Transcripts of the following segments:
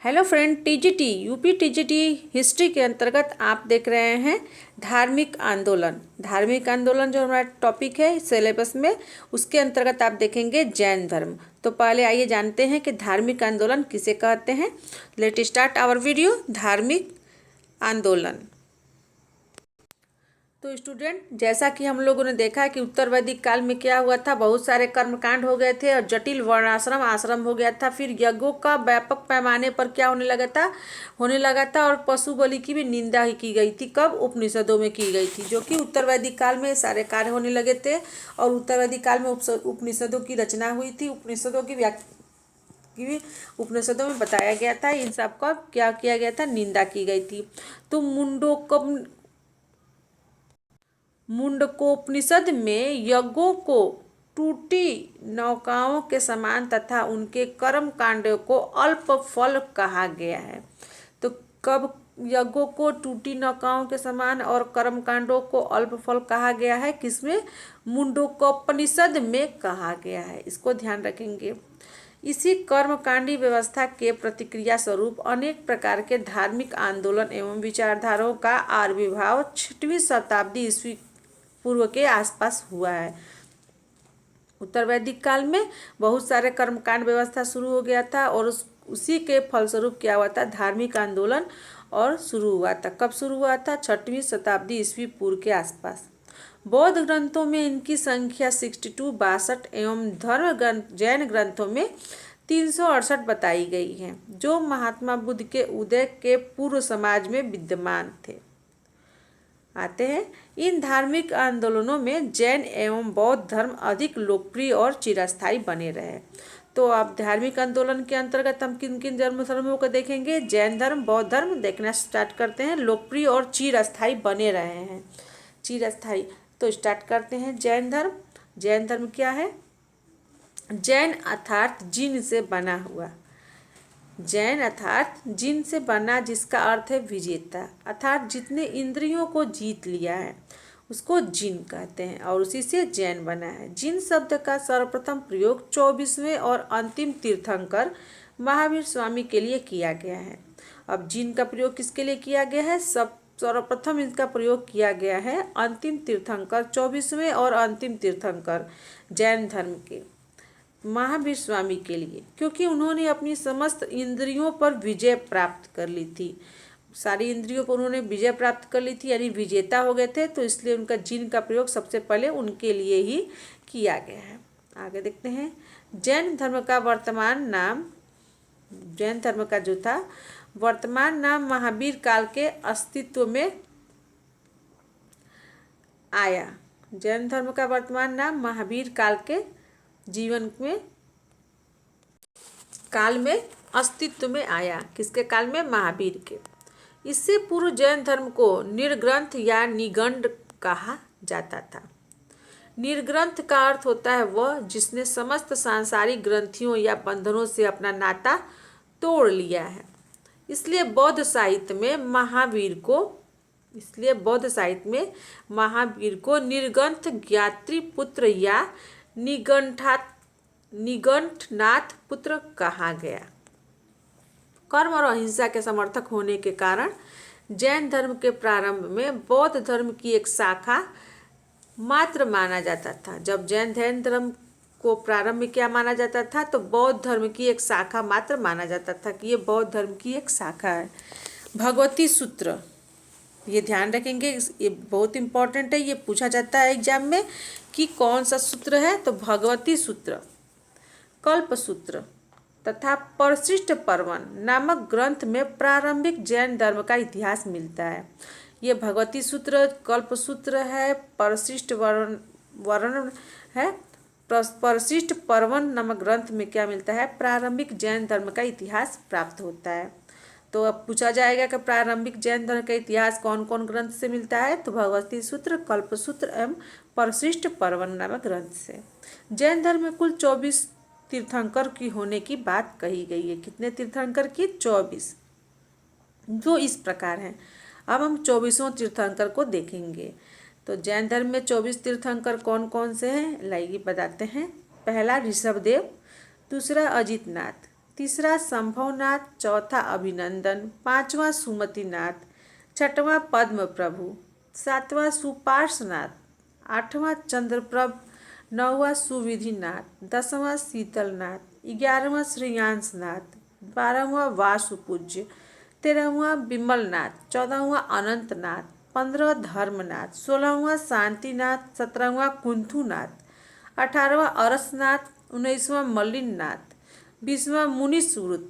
Hello friend, TGT UP TGT history के अंतर्गत आप देख रहे हैं धार्मिक आंदोलन। धार्मिक आंदोलन जो हमारा टॉपिक है सिलेबस में, उसके अंतर्गत आप देखेंगे जैन धर्म। तो पहले आइए जानते हैं कि धार्मिक आंदोलन किसे कहते हैं। Let start our video. धार्मिक आंदोलन। तो स्टूडेंट, जैसा कि हम लोगों ने देखा कि उत्तर वैदिक काल में क्या हुआ था, बहुत सारे कर्मकांड हो गए थे और जटिल वर्णाश्रम आश्रम हो गया था। फिर यज्ञों का व्यापक पैमाने पर क्या होने लगा था और पशु बलि की भी निंदा ही की गई थी। कब? उपनिषदों में की गई थी, जो कि उत्तर वैदिक काल में सारे कार्य होने लगे थे और उत्तर वैदिक काल में उपनिषदों की रचना हुई थी। उपनिषदों की उपनिषदों में बताया गया था, इन सब का क्या किया गया था, निंदा की गई थी। तो मुंडकोपनिषद में यज्ञों को टूटी नौकाओं के समान तथा उनके कर्म कांडों को अल्प फल कहा गया है। तो कब यज्ञों को टूटी नौकाओं के समान और कर्म कांडों को अल्प फल कहा गया है? किसमें? मुंडकोपनिषद में कहा गया है। इसको ध्यान रखेंगे। इसी कर्मकांडी व्यवस्था के प्रतिक्रिया स्वरूप अनेक प्रकार के धार्मिक आंदोलन एवं विचारधाराओं का आविर्भाव 6वीं शताब्दी ईस्वी पूर्व के आसपास हुआ है। उत्तर वैदिक काल में बहुत सारे कर्मकांड व्यवस्था शुरू हो गया था और उसी के फलस्वरूप क्या हुआ था, धार्मिक आंदोलन और शुरू हुआ था। कब शुरू हुआ था? 6वीं शताब्दी ईस्वी पूर्व के आसपास। बौद्ध ग्रंथों में इनकी संख्या 62 एवं धर्म ग्रंथ जैन ग्रंथों में 368 बताई गई है, जो महात्मा बुद्ध के उदय के पूर्व समाज में विद्यमान थे। आते हैं, इन धार्मिक आंदोलनों में जैन एवं बौद्ध धर्म अधिक लोकप्रिय और चिरस्थायी बने रहे। तो अब धार्मिक आंदोलन के अंतर्गत हम किन किन धर्मों को देखेंगे? जैन धर्म, बौद्ध धर्म देखना स्टार्ट करते हैं। लोकप्रिय और चिरस्थायी बने रहे हैं, चिरस्थायी। तो स्टार्ट करते हैं जैन धर्म। जैन धर्म क्या है? जैन अर्थात जिन से बना हुआ। जैन अर्थात जिन से बना, जिसका अर्थ है विजेता, अर्थात जितने इंद्रियों को जीत लिया है उसको जिन कहते हैं और उसी से जैन बना है। जिन शब्द का सर्वप्रथम प्रयोग 24वें और अंतिम तीर्थंकर महावीर स्वामी के लिए किया गया है। अब जिन का प्रयोग किसके लिए किया गया है? सर्वप्रथम इसका प्रयोग किया गया है अंतिम तीर्थंकर, 24वें और अंतिम तीर्थंकर जैन धर्म के महावीर स्वामी के लिए, क्योंकि उन्होंने अपनी समस्त इंद्रियों पर विजय प्राप्त कर ली थी। सारी इंद्रियों पर उन्होंने विजय प्राप्त कर ली थी, यानी विजेता हो गए थे। तो इसलिए उनका जिन का प्रयोग सबसे पहले उनके लिए ही किया गया है। आगे देखते हैं। जैन धर्म का वर्तमान नाम, जैन धर्म का जो था वर्तमान नाम महावीर काल के अस्तित्व में आया। जैन धर्म का वर्तमान नाम महावीर काल के जीवन में काल में अस्तित्व में आया। किसके काल में? महावीर के। इससे पूर्व जैन धर्म को निर्ग्रंथ या निगंड कहा जाता था। निर्ग्रंथ का अर्थ होता है वह जिसने समस्त सांसारिक ग्रंथियों या बंधनों से अपना नाता तोड़ लिया है। इसलिए बौद्ध साहित्य में महावीर को निर्ग्रंथ ज्ञात्री पुत्र या निगंठनाथ पुत्र कहा गया। कर्म और अहिंसा के समर्थक होने के कारण जैन धर्म के प्रारंभ में बौद्ध धर्म की एक शाखा मात्र माना जाता था। जब जैन धर्म को प्रारंभ में क्या माना जाता था? तो बौद्ध धर्म की एक शाखा मात्र माना जाता था कि ये बौद्ध धर्म की एक शाखा है। भगवती सूत्र, ये ध्यान रखेंगे, ये बहुत इंपॉर्टेंट है। ये पूछा जाता है एग्जाम में कि कौन सा सूत्र है। तो भगवती सूत्र, कल्प सूत्र तथा परिशिष्ट पर्वन नामक ग्रंथ में प्रारंभिक जैन धर्म का इतिहास मिलता है। ये भगवती सूत्र, कल्प सूत्र है, परिशिष्ट वर्ण है। परिशिष्ट पर्वन नामक ग्रंथ में क्या मिलता है? प्रारंभिक जैन धर्म का इतिहास प्राप्त होता है। तो अब पूछा जाएगा कि प्रारंभिक जैन धर्म का इतिहास कौन कौन ग्रंथ से मिलता है? तो भगवती सूत्र, कल्प सूत्र एवं परिशिष्ट पर्वन नामक ग्रंथ से। जैन धर्म में कुल 24 तीर्थंकर की होने की बात कही गई है। कितने तीर्थंकर की? 24, जो इस प्रकार हैं। अब हम 24वें तीर्थंकर को देखेंगे। तो जैन धर्म में 24 तीर्थंकर कौन कौन से हैं, लाइए बताते हैं। पहला ऋषभदेव, दूसरा अजितनाथ, तीसरा संभवनाथ, चौथा अभिनंदन, पांचवा सुमतिनाथ, छठवां पद्म प्रभु, सातवां सुपार्श्वनाथ, आठवां चंद्रप्रभ, नौवां सुविधिनाथ, 10वां शीतलनाथ, 11वां श्रेयांसनाथ, 12वां वासुपूज्य, 13वां विमलनाथ, 14वां अनंतनाथ, 15वां धर्मनाथ, 16वां शांतिनाथ, 17वां कुंथुनाथ, 18वां अरसनाथ, 19वां मल्लिनाथ, 20वां मुनिसुरत,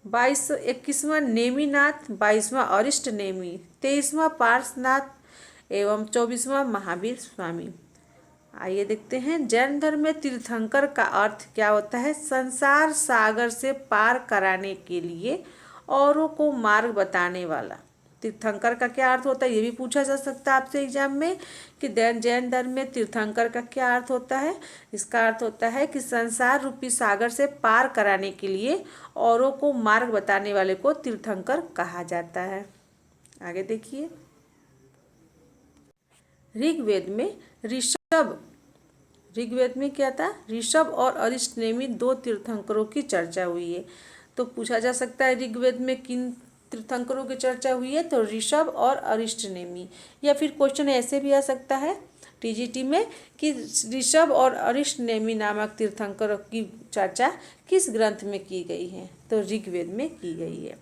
21वां नेमिनाथ, 22वां अरिष्ट नेमी, 23वां पार्श्वनाथ एवं 24वां महावीर स्वामी। आइए देखते हैं जैन धर्म में तीर्थंकर का अर्थ क्या होता है। संसार सागर से पार कराने के लिए औरों को मार्ग बताने वाला। तीर्थंकर का क्या अर्थ होता है, ये भी पूछा जा सकता है आपसे एग्जाम में कि जैन धर्म में तीर्थंकर का क्या अर्थ होता है। इसका अर्थ होता है कि संसार रूपी सागर से पार कराने के लिए औरों को मार्ग बताने वाले को तीर्थंकर कहा जाता है। आगे देखिए, ऋग्वेद में ऋग्वेद में क्या था, ऋषभ और अरिष्ट नेमी दो तीर्थंकरों की चर्चा हुई है। तो पूछा जा सकता है ऋग्वेद में किन तीर्थंकरों की चर्चा हुई है, तो ऋषभ और अरिष्ट नेमी। या फिर क्वेश्चन ऐसे भी आ सकता है टीजीटी में कि ऋषभ और अरिष्ट नेमी नामक तीर्थंकरों की चर्चा किस ग्रंथ में की गई है, तो ऋग्वेद में की गई है।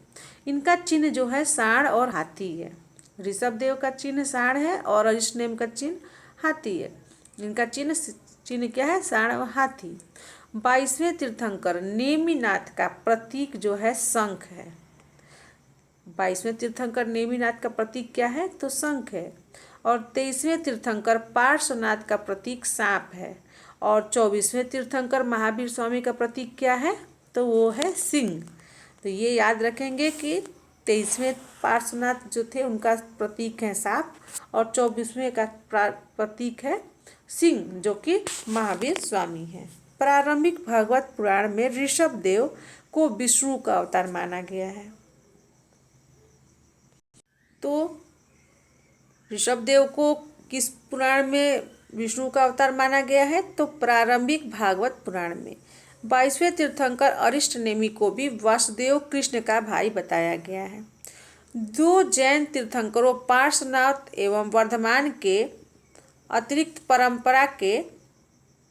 इनका चिन्ह जो है सांड और हाथी है। ऋषभ देव का चिन्ह सांड है और अरिष्ट नेमी का चिन्ह हाथी है। इनका चिन्ह क्या है, सांड और हाथी। 22वें तीर्थंकर नेमिनाथ का प्रतीक जो है शंख है। 22वें तीर्थंकर नेमिनाथ का प्रतीक क्या है, तो शंख है। और 23वें तीर्थंकर पार्श्वनाथ का प्रतीक सांप है। और 24वें तीर्थंकर महावीर स्वामी का प्रतीक क्या है, तो वो है सिंह। तो ये याद रखेंगे कि 23वें पार्श्वनाथ जो थे उनका प्रतीक है सांप और 24वें का प्रतीक है सिंह जो कि महावीर स्वामी है। प्रारंभिक भागवत पुराण में ऋषभ देव को विष्णु का अवतार माना गया है। तो ऋषभ देव को किस पुराण में विष्णु का अवतार माना गया है, तो प्रारंभिक भागवत पुराण में। 22वें तीर्थंकर अरिष्ट नेमी को भी वासुदेव कृष्ण का भाई बताया गया है। दो जैन तीर्थंकरों पार्श्वनाथ एवं वर्धमान के अतिरिक्त परंपरा के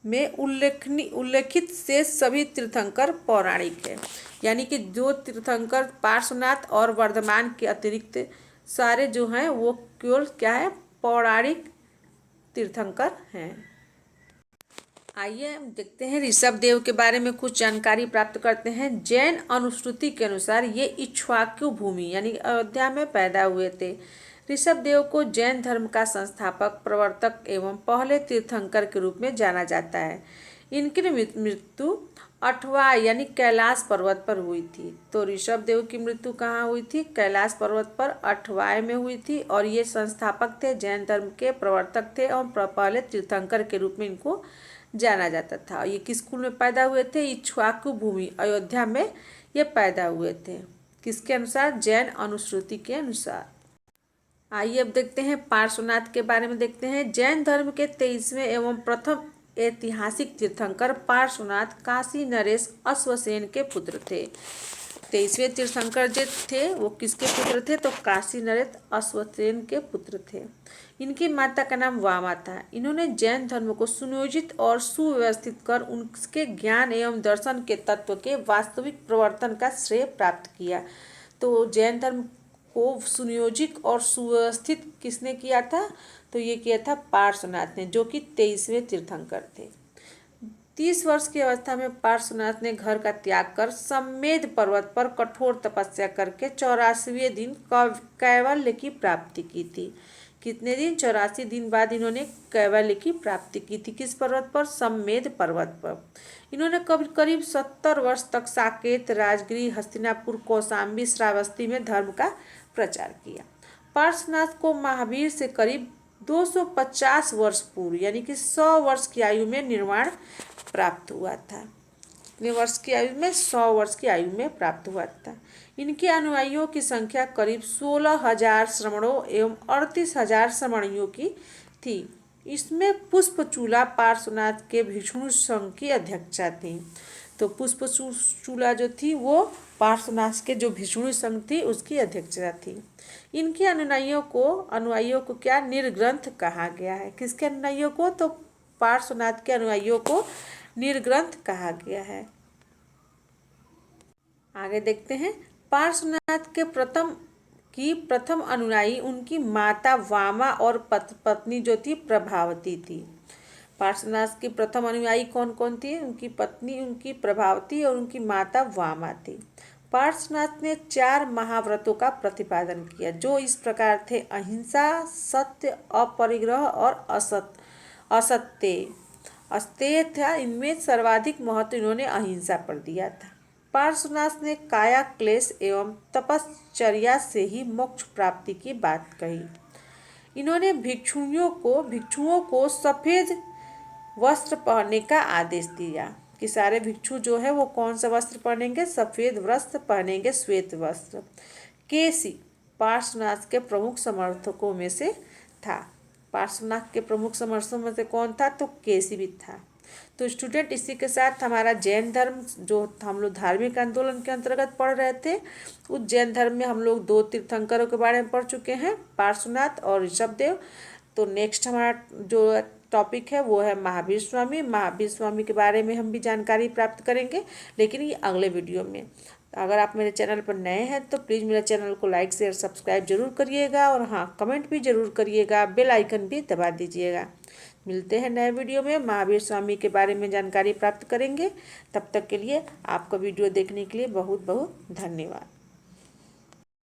में उल्लेखित से सभी तीर्थंकर पौराणिक है। यानी कि जो तीर्थंकर पार्श्वनाथ और वर्धमान के अतिरिक्त सारे जो हैं वो केवल क्या है, पौराणिक तीर्थंकर हैं। आइए हम देखते हैं ऋषभ देव के बारे में कुछ जानकारी प्राप्त करते हैं। जैन अनुश्रुति के अनुसार ये इक्ष्वाकु भूमि यानी अयोध्या में पैदा हुए थे। ऋषभ देव को जैन धर्म का संस्थापक, प्रवर्तक एवं पहले तीर्थंकर के रूप में जाना जाता है। इनकी मृत्यु अठवा यानी कैलाश पर्वत पर हुई थी। तो ऋषभ देव की मृत्यु कहाँ हुई थी, कैलाश पर्वत पर अठवाय में हुई थी। और ये संस्थापक थे, जैन धर्म के प्रवर्तक थे और पहले तीर्थंकर के रूप में इनको जाना जाता था। ये किस कुल में पैदा हुए थे, इक्ष्वाकु भूमि अयोध्या में ये पैदा हुए थे। किसके अनुसार, जैन अनुश्रुति के अनुसार। आइए अब देखते हैं पार्श्वनाथ के बारे में देखते हैं। जैन धर्म के 23वें एवं प्रथम ऐतिहासिक तीर्थंकर पार्श्वनाथ काशी नरेश अश्वसेन के पुत्र थे। 23वें तीर्थंकर जो थे वो किसके पुत्र थे, तो काशी नरेश अश्वसेन के पुत्र थे। इनकी माता का नाम वामा था। इन्होंने जैन धर्म को सुनियोजित और सुव्यवस्थित कर उनके ज्ञान एवं दर्शन के तत्व के वास्तविक प्रवर्तन का श्रेय प्राप्त किया। तो जैन धर्म को सुनियोजित और सुव्यवस्थित किसने किया था, तो ये किया था पार्श्वनाथ ने, जो कि 23वें तीर्थंकर थे। 30 वर्ष की अवस्था में पार्श्वनाथ ने घर का त्याग कर सम्मेद पर्वत पर कठोर तपस्या करके 84वें दिन कैवल्य की प्राप्ति की थी। कितने दिन, 84 दिन बाद इन्होंने कैवल्य की प्राप्ति की थी। किस पर्वत पर, सम्मेद पर्वत पर। इन्होंने करीब 70 वर्ष तक साकेत, राजगिरी, हस्तिनापुर, कौशाम्बी, श्रावस्ती में धर्म का प्रचार किया। पार्श्वनाथ को महावीर से करीब 250 वर्ष पूर्व यानी कि 100 वर्ष की आयु में निर्वाण प्राप्त हुआ था। कितने वर्ष की आयु में, 100 वर्ष की आयु में प्राप्त हुआ था। इनके अनुयायियों की संख्या करीब 16,000 श्रमणों एवं 38,000 श्रमणियों की थी। इसमें पुष्पचूला पार्श्वनाथ के भिक्षु संघ की अध्यक्षा थी। तो पुष्पचूला जो थी वो पार्श्वनाथ के जो भिक्षुणी संघ थी उसकी अध्यक्षता थी। इनके अनुयायियों को क्या निर्ग्रंथ कहा गया है? किसके अनुयायियों को? तो पार्श्वनाथ के अनुयायियों को निर्ग्रंथ कहा गया है। आगे देखते हैं। पार्श्वनाथ के प्रथम अनुयायी उनकी माता वामा और पत्नी जो थी प्रभावती थी। पार्श्वनाथ की प्रथम अनुयायी कौन कौन थी? उनकी पत्नी उनकी प्रभावती और उनकी माता वामा थी। पार्श्वनाथ ने 4 महाव्रतों का प्रतिपादन किया जो इस प्रकार थे: अहिंसा, सत्य, अपरिग्रह और असत्य। अस्तेय था, इनमें सर्वाधिक महत्व इन्होंने अहिंसा पर दिया था। पार्श्वनाथ ने काया क्लेश एवं तपश्चर्या से ही मोक्ष प्राप्ति की बात कही। इन्होंने भिक्षुओं को सफेद वस्त्र पहनने का आदेश दिया कि सारे भिक्षु जो है वो कौन सा वस्त्र पहनेंगे? सफेद वस्त्र पहनेंगे, श्वेत वस्त्र। केसी पार्श्वनाथ के प्रमुख समर्थकों में से था। पार्श्वनाथ के प्रमुख समर्थकों में से कौन था? तो केसी भी था। तो स्टूडेंट, इसी के साथ हमारा जैन धर्म जो हम लोग धार्मिक आंदोलन के अंतर्गत पढ़ रहे थे, उस जैन धर्म में हम लोग 2 तीर्थंकरों के बारे में पढ़ चुके हैं, पार्श्वनाथ और ऋषभदेव। तो नेक्स्ट हमारा जो टॉपिक है वो है महावीर स्वामी। महावीर स्वामी के बारे में हम भी जानकारी प्राप्त करेंगे, लेकिन ये अगले वीडियो में। अगर आप मेरे चैनल पर नए हैं तो प्लीज़ मेरे चैनल को लाइक शेयर सब्सक्राइब जरूर करिएगा और हाँ, कमेंट भी जरूर करिएगा, बेल आइकन भी दबा दीजिएगा। मिलते हैं नए वीडियो में, महावीर स्वामी के बारे में जानकारी प्राप्त करेंगे। तब तक के लिए आपका वीडियो देखने के लिए बहुत बहुत धन्यवाद।